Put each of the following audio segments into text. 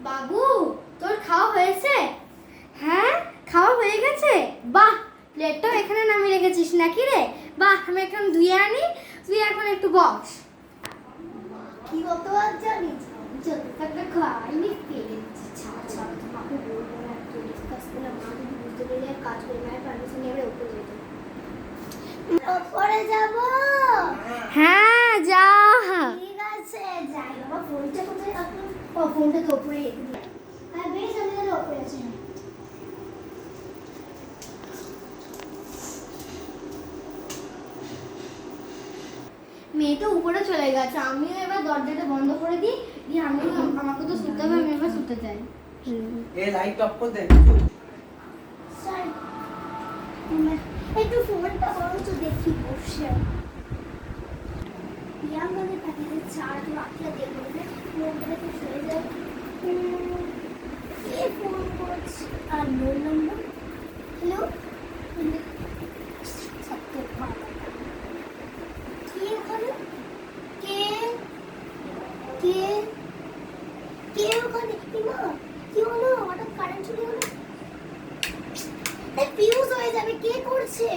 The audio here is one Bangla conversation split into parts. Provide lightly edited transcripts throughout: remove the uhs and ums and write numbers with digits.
বাবু, তোর খাওয়া হয়েছে? হ্যাঁ, খাওয়া হয়ে গেছে। বাহ, প্লেটটাও এখানে নামিয়ে রেখেছিস নাকি রে? বাহ, আমি এখন ধুয়ে আনি, তুই এখন একটু বস। কি কত আর জানিস, যতটা খাইনি পেয়ে ছাড় ছাড়, তোমাকে বলবো না, একটু ডিসকাস করে মা যদি বুঝতে পেরে কাজ করে মায়ের পারমিশন নিয়ে আমরা উপরে যেতে। উপরে যাব? হ্যাঁ, যা। ঠিক আছে, যাই। বাবা, ফোনটা কোথায় রাখলাম? ও, ফোনটা তো উপরে রেখে দিই। হ্যাঁ, বেশ, আমি তাহলে উপরে আছি। মেয়ে তো উপরে চলে গেছে, আমিও এবার দরজাটা বন্ধ করে দিই। দিয়ে আমিও, আমাকে তো শুতে হবে, আমি এবার শুতে চাই। এই লাইট অফ করে দে। একটু ফোনটা বরঞ্চ দেখি বসে। আমাদের প্যাকেটে চার্জ রাখলে দেখবে ফোনটা একটু শুয়ে যায়। কে ফোন করছে? আর নোর নম্বর। হ্যালো, সত্যি ভালো। কে ওখানে? কে কে কে ওখানে? মা, কি হলো? হঠাৎ কারেন্ট চলে গেল। ফিউজ হয়ে যাবে। কে করছে?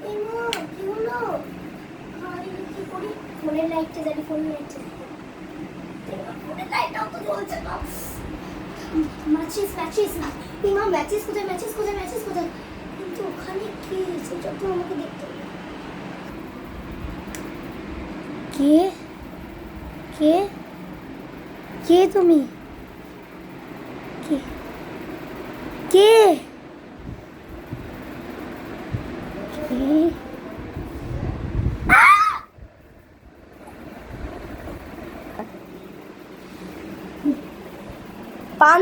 এই মা, কি হলো? কি করি? ফোনের লাইটটা জ্বালি, ফোনের লাইটটা ফোনের লাইটটাও তো জ্বলছে না। ম্যাচিস ম্যাচিস না। এই মা, ম্যাচিস কোথায়? ম্যাচিস কোথায়? ম্যাচিস কোথায়? কিন্তু ওখানে কি? সেটা তো আমাকে দেখতে হবে। কে কে কে তুমি? কে কে পান